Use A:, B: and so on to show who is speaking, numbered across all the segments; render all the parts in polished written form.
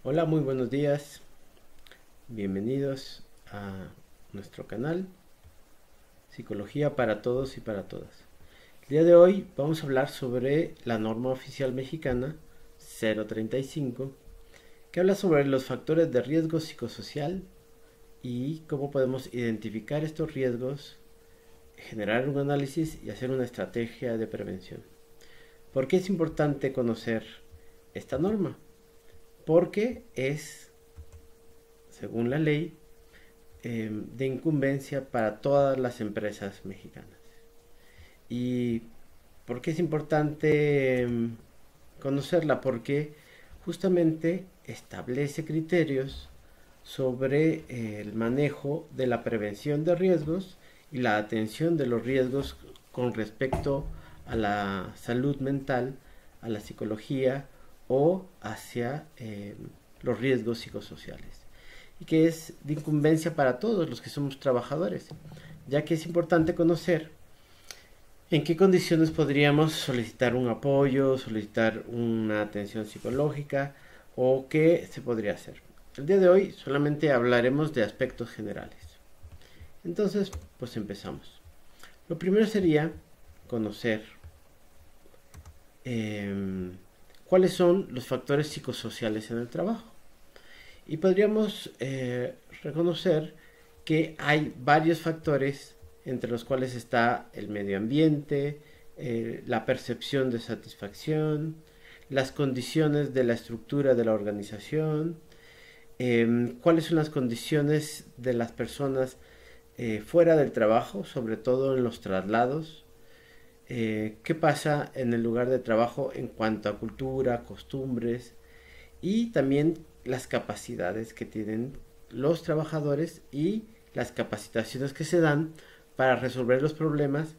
A: Hola, muy buenos días. Bienvenidos a nuestro canal Psicología para todos y para todas. El día de hoy vamos a hablar sobre la norma oficial mexicana 035, que habla sobre los factores de riesgo psicosocial y cómo podemos identificar estos riesgos, generar un análisis y hacer una estrategia de prevención. ¿Por qué es importante conocer esta norma? Porque es, según la ley, de incumbencia para todas las empresas mexicanas. ¿Y por qué es importante conocerla? Porque justamente establece criterios sobre el manejo de la prevención de riesgos y la atención de los riesgos con respecto a la salud mental, a la psicología o hacia los riesgos psicosociales, y que es de incumbencia para todos los que somos trabajadores, ya que es importante conocer en qué condiciones podríamos solicitar un apoyo, solicitar una atención psicológica o qué se podría hacer. El día de hoy solamente hablaremos de aspectos generales. Entonces, pues empezamos. Lo primero sería conocer cuáles son los factores psicosociales en el trabajo. Y podríamos reconocer que hay varios factores entre los cuales está el medio ambiente, la percepción de satisfacción, las condiciones de la estructura de la organización, cuáles son las condiciones de las personas fuera del trabajo, sobre todo en los traslados, qué pasa en el lugar de trabajo en cuanto a cultura, costumbres y también las capacidades que tienen los trabajadores y las capacitaciones que se dan para resolver los problemas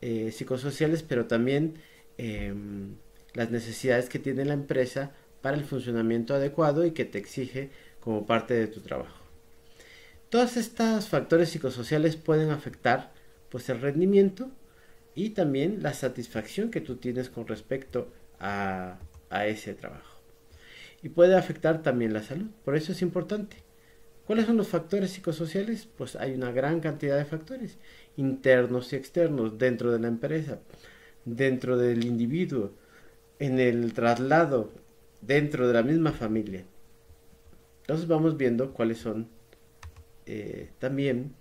A: psicosociales, pero también eh, las necesidades que tiene la empresa para el funcionamiento adecuado y que te exige como parte de tu trabajo. Todos estos factores psicosociales pueden afectar pues el rendimiento y también la satisfacción que tú tienes con respecto a ese trabajo. Y puede afectar también la salud. Por eso es importante. ¿Cuáles son los factores psicosociales? Pues hay una gran cantidad de factores, internos y externos, dentro de la empresa, dentro del individuo, en el traslado, dentro de la misma familia. Entonces vamos viendo cuáles son también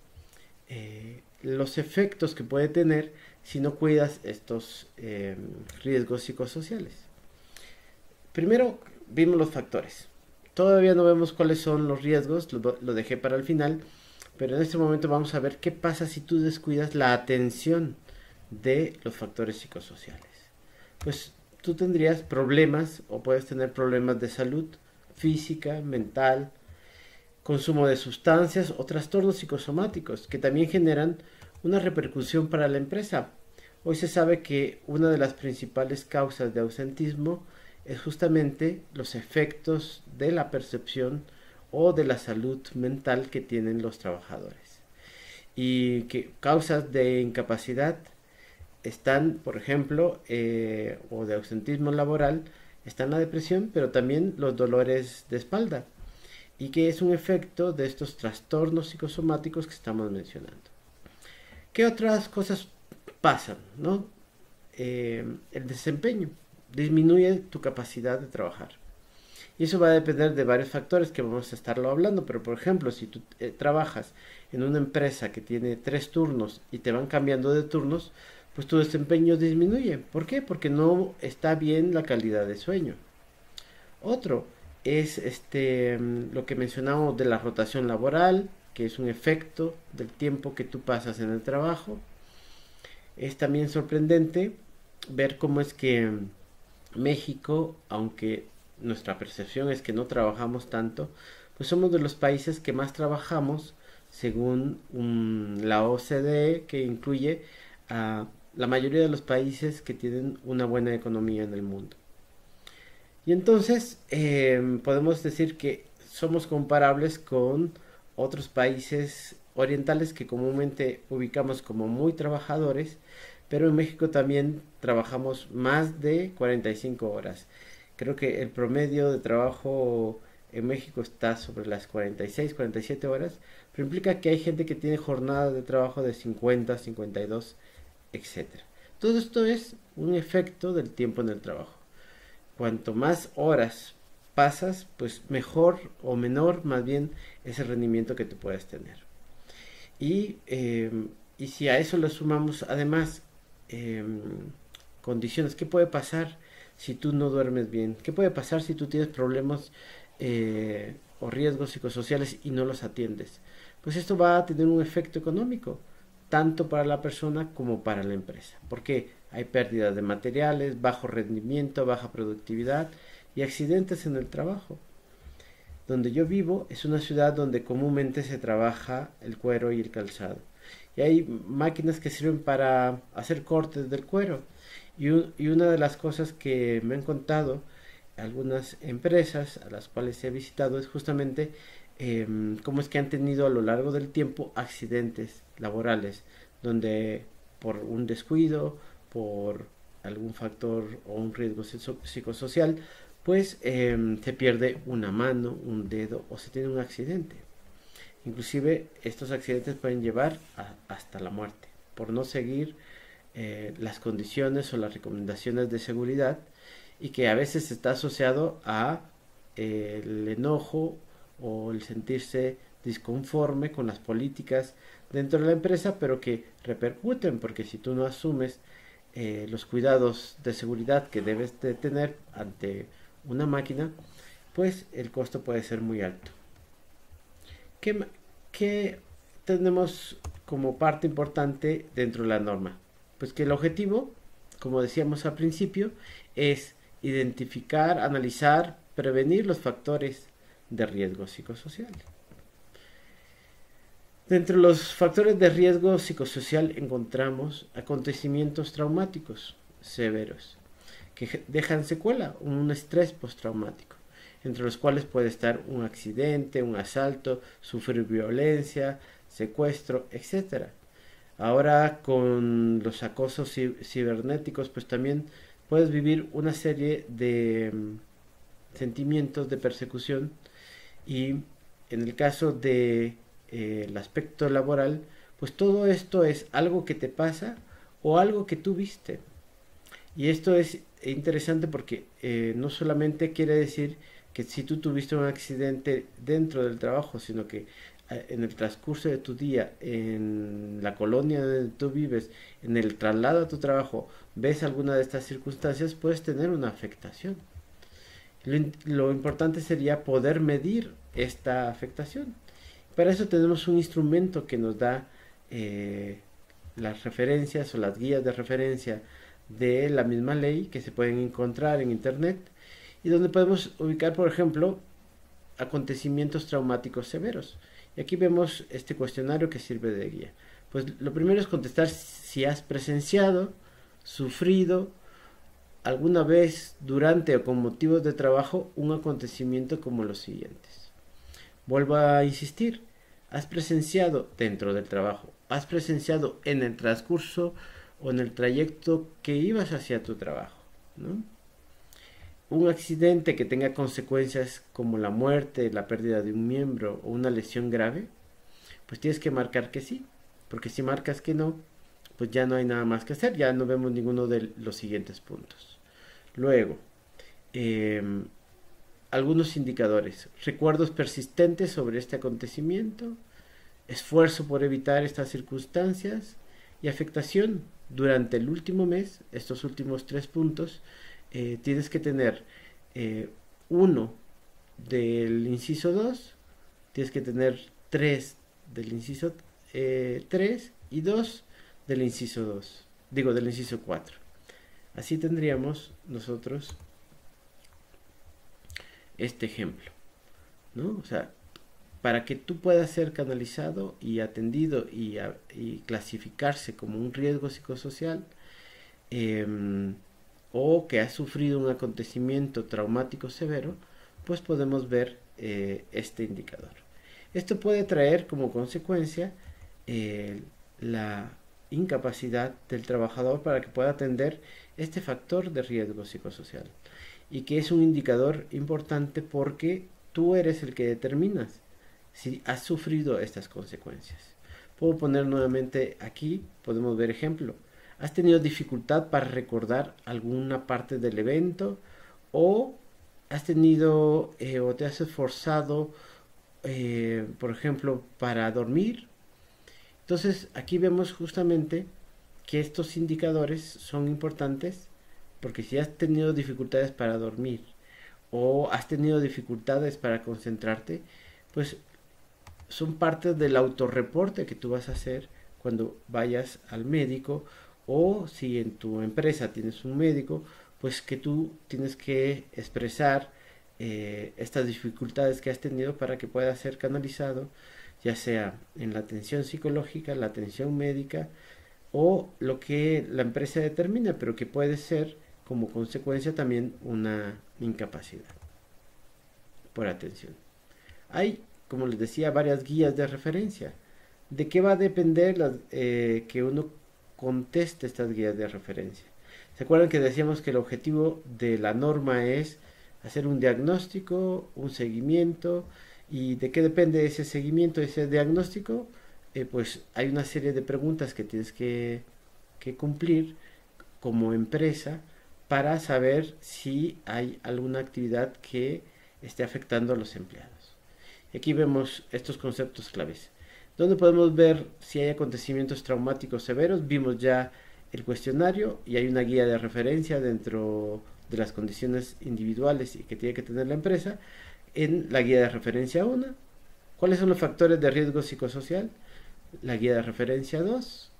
A: los efectos que puede tener si no cuidas estos riesgos psicosociales. Primero vimos los factores. Todavía no vemos cuáles son los riesgos, lo dejé para el final, pero en este momento vamos a ver qué pasa si tú descuidas la atención de los factores psicosociales. Pues tú tendrías problemas o puedes tener problemas de salud física, mental, consumo de sustancias o trastornos psicosomáticos que también generan una repercusión para la empresa. Hoy se sabe que una de las principales causas de ausentismo es justamente los efectos de la percepción o de la salud mental que tienen los trabajadores. Y que causas de incapacidad están, por ejemplo, o de ausentismo laboral, están la depresión, pero también los dolores de espalda, y que es un efecto de estos trastornos psicosomáticos que estamos mencionando. ¿Qué otras cosas pasan? ¿No? El desempeño disminuye tu capacidad de trabajar. Y eso va a depender de varios factores que vamos a estarlo hablando, pero por ejemplo, si tú trabajas en una empresa que tiene 3 turnos y te van cambiando de turnos, pues tu desempeño disminuye. ¿Por qué? Porque no está bien la calidad de sueño. Otro es lo que mencionamos de la rotación laboral, que es un efecto del tiempo que tú pasas en el trabajo. Es también sorprendente ver cómo es que México, aunque nuestra percepción es que no trabajamos tanto, pues somos de los países que más trabajamos según la OCDE, que incluye a la mayoría de los países que tienen una buena economía en el mundo. Y entonces podemos decir que somos comparables con otros países orientales que comúnmente ubicamos como muy trabajadores, pero en México también trabajamos más de 45 horas. Creo que el promedio de trabajo en México está sobre las 46, 47 horas, pero implica que hay gente que tiene jornadas de trabajo de 50, 52, etcétera. Todo esto es un efecto del tiempo en el trabajo. Cuanto más horas pasas, pues mejor o menor más bien es el rendimiento que tú puedes tener. Y si a eso le sumamos además eh, condiciones, ¿qué puede pasar si tú no duermes bien? ¿Qué puede pasar si tú tienes problemas o riesgos psicosociales y no los atiendes? Pues esto va a tener un efecto económico, tanto para la persona como para la empresa, porque hay pérdidas de materiales, bajo rendimiento, baja productividad y accidentes en el trabajo. Donde yo vivo es una ciudad donde comúnmente se trabaja el cuero y el calzado. Y hay máquinas que sirven para hacer cortes del cuero. Y una de las cosas que me han contado algunas empresas a las cuales he visitado es justamente cómo es que han tenido a lo largo del tiempo accidentes laborales, donde por un descuido, por algún factor o un riesgo psicosocial, pues se pierde una mano, un dedo o se tiene un accidente. Inclusive estos accidentes pueden llevar hasta la muerte por no seguir las condiciones o las recomendaciones de seguridad, y que a veces está asociado a el enojo o el sentirse disconforme con las políticas dentro de la empresa, pero que repercuten, porque si tú no asumes los cuidados de seguridad que debes de tener ante una máquina, pues el costo puede ser muy alto. ¿Qué tenemos como parte importante dentro de la norma? Pues que el objetivo, como decíamos al principio, es identificar, analizar, prevenir los factores de riesgo psicosocial. Dentro de los factores de riesgo psicosocial encontramos acontecimientos traumáticos severos que dejan secuela, un estrés postraumático, entre los cuales puede estar un accidente, un asalto, sufrir violencia, secuestro, etcétera. Ahora con los acosos cibernéticos, pues también puedes vivir una serie de sentimientos de persecución, y en el caso de el aspecto laboral, pues todo esto es algo que te pasa o algo que tú viste. Y esto es interesante porque no solamente quiere decir que si tú tuviste un accidente dentro del trabajo, sino que en el transcurso de tu día, en la colonia donde tú vives, en el traslado a tu trabajo, ves alguna de estas circunstancias, puedes tener una afectación. Lo importante sería poder medir esta afectación. Para eso tenemos un instrumento que nos da las referencias o las guías de referencia de la misma ley, que se pueden encontrar en internet, y donde podemos ubicar, por ejemplo, acontecimientos traumáticos severos. Y aquí vemos este cuestionario que sirve de guía. Pues lo primero es contestar si has presenciado, sufrido alguna vez durante o con motivos de trabajo un acontecimiento como los siguientes. Vuelvo a insistir, has presenciado dentro del trabajo, has presenciado en el transcurso o en el trayecto que ibas hacia tu trabajo, ¿no? Un accidente que tenga consecuencias como la muerte, la pérdida de un miembro o una lesión grave, pues tienes que marcar que sí, porque si marcas que no, pues ya no hay nada más que hacer, ya no vemos ninguno de los siguientes puntos. Luego, algunos indicadores: recuerdos persistentes sobre este acontecimiento, esfuerzo por evitar estas circunstancias y afectación durante el último mes. Estos últimos 3 puntos tienes que tener 1 del inciso 2, tienes que tener 3 del inciso 3 y 2 del inciso 2, digo del inciso 4. Así tendríamos nosotros este ejemplo, ¿no? O sea, para que tú puedas ser canalizado y atendido y clasificarse como un riesgo psicosocial, o que has sufrido un acontecimiento traumático severo, pues podemos ver este indicador. Esto puede traer como consecuencia la incapacidad del trabajador para que pueda atender este factor de riesgo psicosocial, y que es un indicador importante porque tú eres el que determinas si has sufrido estas consecuencias. Puedo poner nuevamente aquí, podemos ver ejemplo. ¿Has tenido dificultad para recordar alguna parte del evento? ¿O has tenido o te has esforzado, por ejemplo, para dormir? Entonces aquí vemos justamente que estos indicadores son importantes porque si has tenido dificultades para dormir o has tenido dificultades para concentrarte, pues son parte del autorreporte que tú vas a hacer cuando vayas al médico, o si en tu empresa tienes un médico, pues que tú tienes que expresar estas dificultades que has tenido para que pueda ser canalizado, ya sea en la atención psicológica, la atención médica o lo que la empresa determina, pero que puede ser como consecuencia también una incapacidad por atención. Hay, como les decía, varias guías de referencia. ¿De qué va a depender que uno conteste estas guías de referencia? ¿Se acuerdan que decíamos que el objetivo de la norma es hacer un diagnóstico, un seguimiento? ¿Y de qué depende ese seguimiento, ese diagnóstico? Pues hay una serie de preguntas que tienes que cumplir como empresa para saber si hay alguna actividad que esté afectando a los empleados. Y aquí vemos estos conceptos claves. ¿Dónde podemos ver si hay acontecimientos traumáticos severos? Vimos ya el cuestionario y hay una guía de referencia dentro de las condiciones individuales y que tiene que tener la empresa. En la guía de referencia 1, ¿cuáles son los factores de riesgo psicosocial? La guía de referencia 2.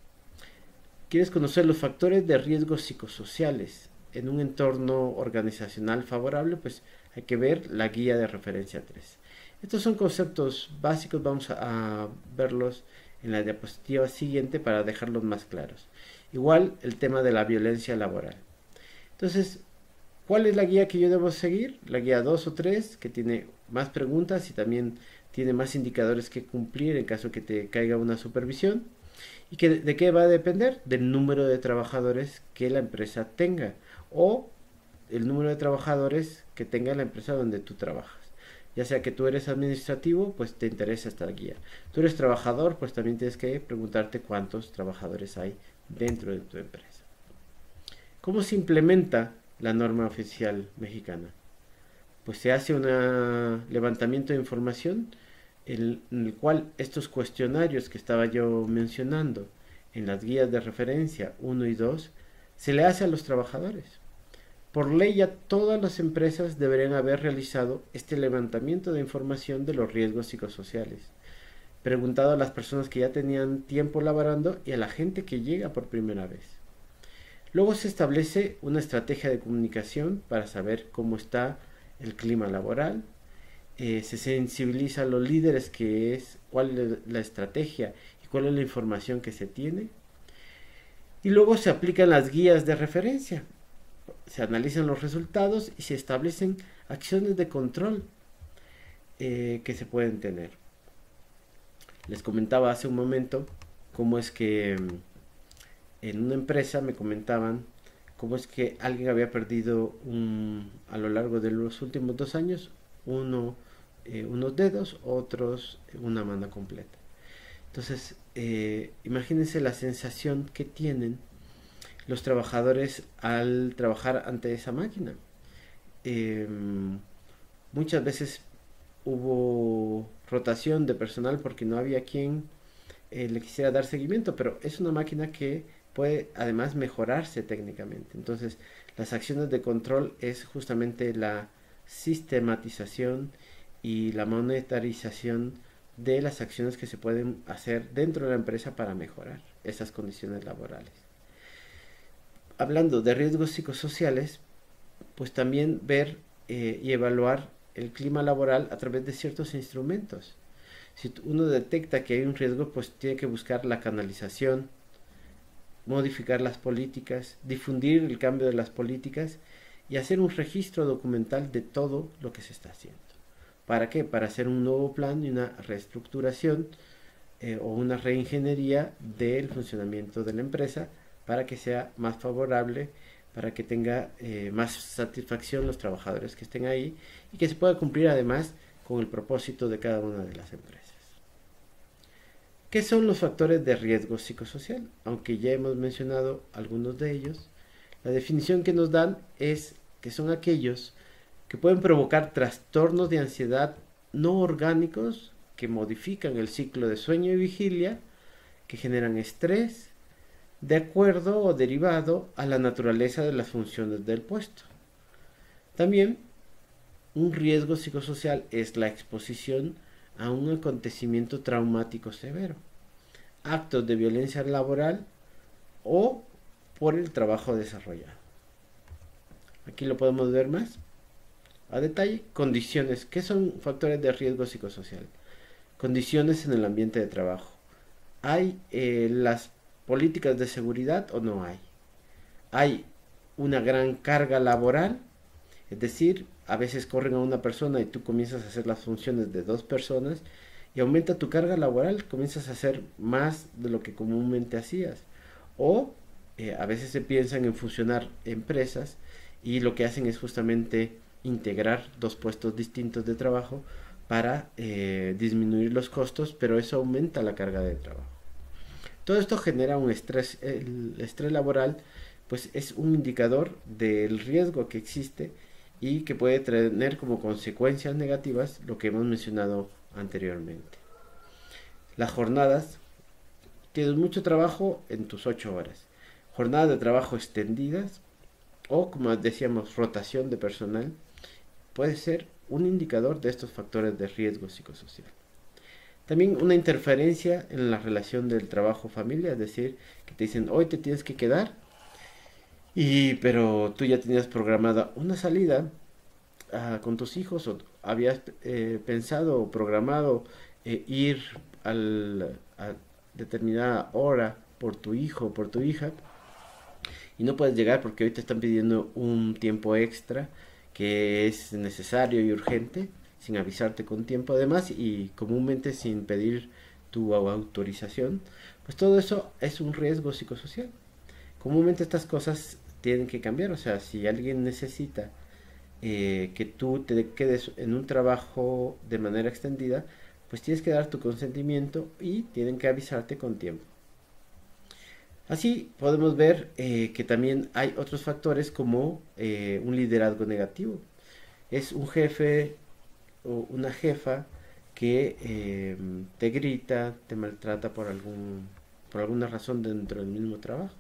A: ¿Quieres conocer los factores de riesgo psicosociales en un entorno organizacional favorable? Pues hay que ver la guía de referencia 3. Estos son conceptos básicos, vamos a verlos en la diapositiva siguiente para dejarlos más claros. Igual el tema de la violencia laboral. Entonces, ¿cuál es la guía que yo debo seguir? La guía 2 o 3, que tiene más preguntas y también tiene más indicadores que cumplir en caso que te caiga una supervisión. ¿Y de qué va a depender? Del número de trabajadores que la empresa tenga o el número de trabajadores que tenga la empresa donde tú trabajas. Ya sea que tú eres administrativo, pues te interesa esta guía. Tú eres trabajador, pues también tienes que preguntarte cuántos trabajadores hay dentro de tu empresa. ¿Cómo se implementa la norma oficial mexicana? Pues se hace un levantamiento de información en el cual estos cuestionarios que estaba yo mencionando en las guías de referencia 1 y 2 se le hace a los trabajadores. Por ley ya todas las empresas deberían haber realizado este levantamiento de información de los riesgos psicosociales, preguntado a las personas que ya tenían tiempo laborando y a la gente que llega por primera vez. Luego se establece una estrategia de comunicación para saber cómo está el clima laboral. Se sensibiliza a los líderes cuál es la estrategia y cuál es la información que se tiene. Y luego se aplican las guías de referencia. Se analizan los resultados y se establecen acciones de control que se pueden tener. Les comentaba hace un momento cómo es que en una empresa me comentaban cómo es que alguien había perdido a lo largo de los últimos 2 años unos dedos, otros una mano completa. Entonces, imagínense la sensación que tienen los trabajadores al trabajar ante esa máquina. Muchas veces hubo rotación de personal porque no había quien le quisiera dar seguimiento, pero es una máquina que puede además mejorarse técnicamente. Entonces, las acciones de control es justamente la sistematización y la monetarización de las acciones que se pueden hacer dentro de la empresa para mejorar esas condiciones laborales. Hablando de riesgos psicosociales, pues también ver y evaluar el clima laboral a través de ciertos instrumentos. Si uno detecta que hay un riesgo, pues tiene que buscar la canalización, modificar las políticas, difundir el cambio de las políticas y hacer un registro documental de todo lo que se está haciendo. ¿Para qué? Para hacer un nuevo plan y una reestructuración o una reingeniería del funcionamiento de la empresa para que sea más favorable, para que tenga más satisfacción los trabajadores que estén ahí y que se pueda cumplir además con el propósito de cada una de las empresas. ¿Qué son los factores de riesgo psicosocial? Aunque ya hemos mencionado algunos de ellos, la definición que nos dan es que son aquellos que pueden provocar trastornos de ansiedad no orgánicos que modifican el ciclo de sueño y vigilia, que generan estrés, de acuerdo o derivado a la naturaleza de las funciones del puesto. También un riesgo psicosocial es la exposición a un acontecimiento traumático severo, actos de violencia laboral o por el trabajo desarrollado. Aquí lo podemos ver más a detalle. Condiciones. ¿Qué son factores de riesgo psicosocial? Condiciones en el ambiente de trabajo. ¿Hay las políticas de seguridad o no hay? ¿Hay una gran carga laboral? Es decir, a veces corren a una persona y tú comienzas a hacer las funciones de dos personas y aumenta tu carga laboral, comienzas a hacer más de lo que comúnmente hacías. O a veces se piensan en fusionar empresas y lo que hacen es justamente integrar dos puestos distintos de trabajo para disminuir los costos, pero eso aumenta la carga de trabajo. Todo esto genera un estrés. El estrés laboral pues es un indicador del riesgo que existe y que puede tener como consecuencias negativas lo que hemos mencionado anteriormente. Las jornadas, tienes mucho trabajo en tus 8 horas, jornadas de trabajo extendidas o, como decíamos, rotación de personal, puede ser un indicador de estos factores de riesgo psicosocial. También una interferencia en la relación del trabajo-familia, es decir, que te dicen hoy te tienes que quedar, pero tú ya tenías programada una salida con tus hijos o habías pensado o programado ir a determinada hora por tu hijo o por tu hija y no puedes llegar porque hoy te están pidiendo un tiempo extra que es necesario y urgente sin avisarte con tiempo además y comúnmente sin pedir tu autorización, pues todo eso es un riesgo psicosocial. Comúnmente estas cosas tienen que cambiar, o sea, si alguien necesita que tú te quedes en un trabajo de manera extendida, pues tienes que dar tu consentimiento y tienen que avisarte con tiempo. Así podemos ver que también hay otros factores como un liderazgo negativo. Es un jefe o una jefa que te grita, te maltrata por alguna razón dentro del mismo trabajo.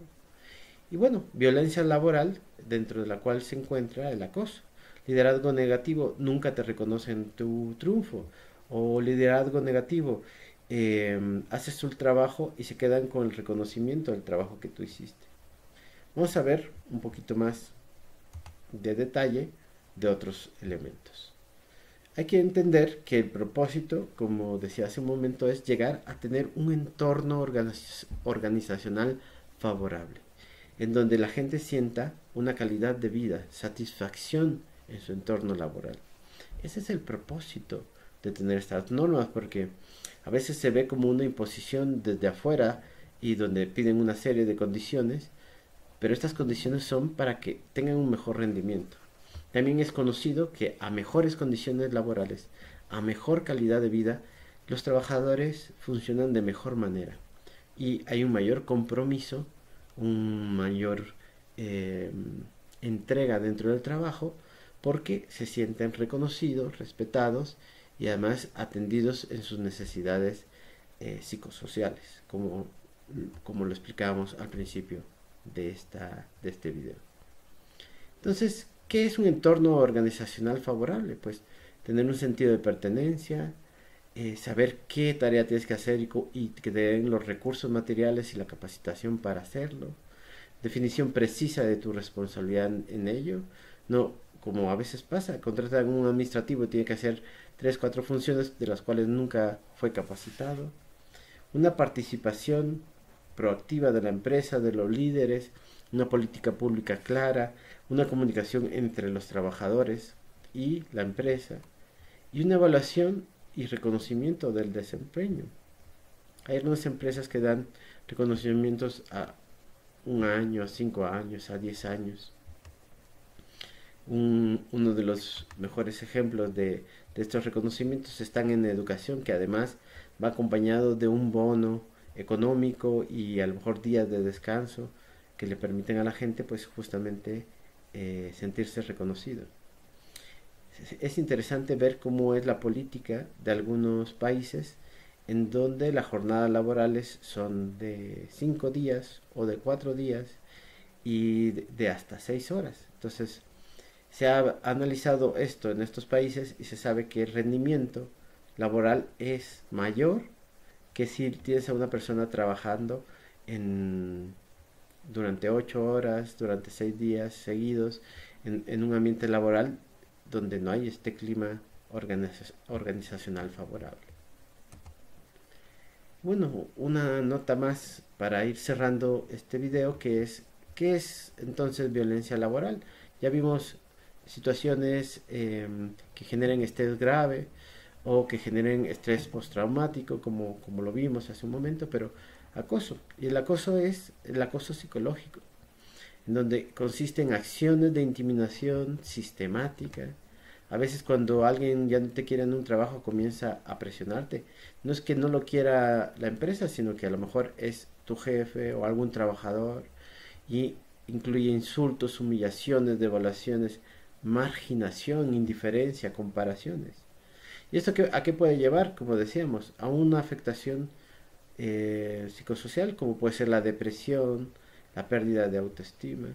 A: Y bueno, violencia laboral, dentro de la cual se encuentra el acoso. Liderazgo negativo, nunca te reconocen tu triunfo. O liderazgo negativo, haces tu trabajo y se quedan con el reconocimiento del trabajo que tú hiciste. Vamos a ver un poquito más de detalle de otros elementos. Hay que entender que el propósito, como decía hace un momento, es llegar a tener un entorno organizacional favorable, en donde la gente sienta una calidad de vida, satisfacción en su entorno laboral. Ese es el propósito de tener estas normas, porque a veces se ve como una imposición desde afuera y donde piden una serie de condiciones, pero estas condiciones son para que tengan un mejor rendimiento. También es conocido que a mejores condiciones laborales, a mejor calidad de vida, los trabajadores funcionan de mejor manera y hay un mayor compromiso, un mayor entrega dentro del trabajo porque se sienten reconocidos, respetados y además atendidos en sus necesidades psicosociales, como lo explicábamos al principio de este video. Entonces, ¿qué es un entorno organizacional favorable? Pues tener un sentido de pertenencia, saber qué tarea tienes que hacer y que te den los recursos materiales y la capacitación para hacerlo, definición precisa de tu responsabilidad en ello, no como a veces pasa, contratan a un administrativo y tiene que hacer 3, 4 funciones de las cuales nunca fue capacitado, una participación proactiva de la empresa, de los líderes, una política pública clara, una comunicación entre los trabajadores y la empresa, y una evaluación y reconocimiento del desempeño. Hay algunas empresas que dan reconocimientos a 1 año, a 5 años, a 10 años. Uno de los mejores ejemplos de de estos reconocimientos están en educación, que además va acompañado de un bono económico y a lo mejor días de descanso que le permiten a la gente pues justamente sentirse reconocido. Es interesante ver cómo es la política de algunos países en donde las jornadas laborales son de 5 días o de 4 días y de hasta 6 horas. Entonces, se ha analizado esto en estos países y se sabe que el rendimiento laboral es mayor que si tienes a una persona trabajando durante 8 horas, durante 6 días seguidos, en un ambiente laboral donde no hay este clima organizacional favorable. Bueno, una nota más para ir cerrando este video, que es ¿qué es entonces violencia laboral? Ya vimos situaciones que generen estrés grave o que generen estrés postraumático, como lo vimos hace un momento, pero acoso. Y el acoso es el acoso psicológico, en donde consiste en acciones de intimidación sistemática. A veces cuando alguien ya no te quiere en un trabajo comienza a presionarte. No es que no lo quiera la empresa, sino que a lo mejor es tu jefe o algún trabajador, y incluye insultos, humillaciones, devaluaciones, marginación, indiferencia, comparaciones. ¿Y esto a qué puede llevar? Como decíamos, a una afectación psicosocial, como puede ser la depresión, la pérdida de autoestima.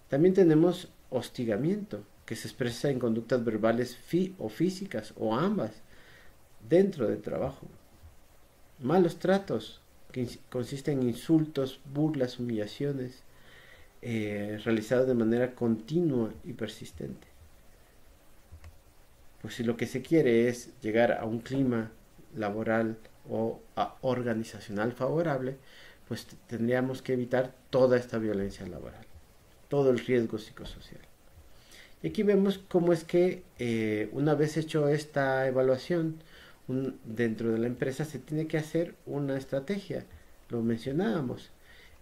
A: También tenemos hostigamiento, que se expresa en conductas verbales o físicas, o ambas, dentro del trabajo. Malos tratos, que consisten en insultos, burlas, humillaciones, realizados de manera continua y persistente. Pues si lo que se quiere es llegar a un clima laboral o organizacional favorable, pues tendríamos que evitar toda esta violencia laboral, todo el riesgo psicosocial. Y aquí vemos cómo es que una vez hecho esta evaluación dentro de la empresa se tiene que hacer una estrategia, lo mencionábamos,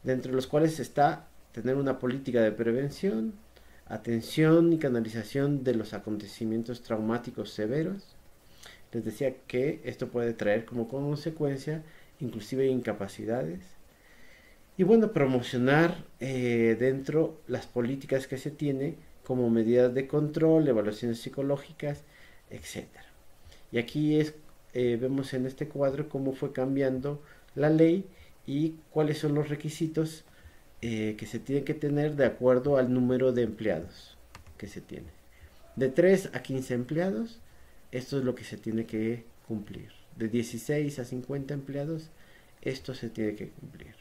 A: dentro de los cuales está tener una política de prevención, atención y canalización de los acontecimientos traumáticos severos. Les decía que esto puede traer como consecuencia inclusive incapacidades. Y bueno, promocionar dentro las políticas que se tiene como medidas de control, evaluaciones psicológicas, etcétera. Y aquí vemos en este cuadro cómo fue cambiando la ley y cuáles son los requisitos que se tienen que tener de acuerdo al número de empleados que se tiene. De 3 a 15 empleados, esto es lo que se tiene que cumplir. De 16 a 50 empleados, esto se tiene que cumplir.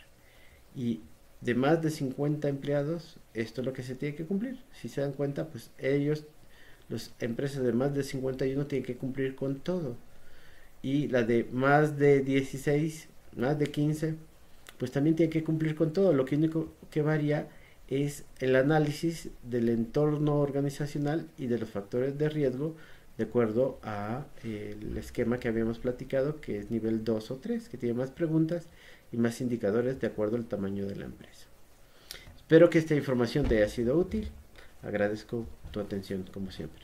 A: Y de más de 50 empleados, esto es lo que se tiene que cumplir. Si se dan cuenta, pues las empresas de más de 51 tienen que cumplir con todo. Y la de más de 16, más de 15, pues también tiene que cumplir con todo. Lo único que varía es el análisis del entorno organizacional y de los factores de riesgo de acuerdo a el esquema que habíamos platicado, que es nivel 2 o 3, que tiene más preguntas y más indicadores de acuerdo al tamaño de la empresa. Espero que esta información te haya sido útil. Agradezco tu atención como siempre.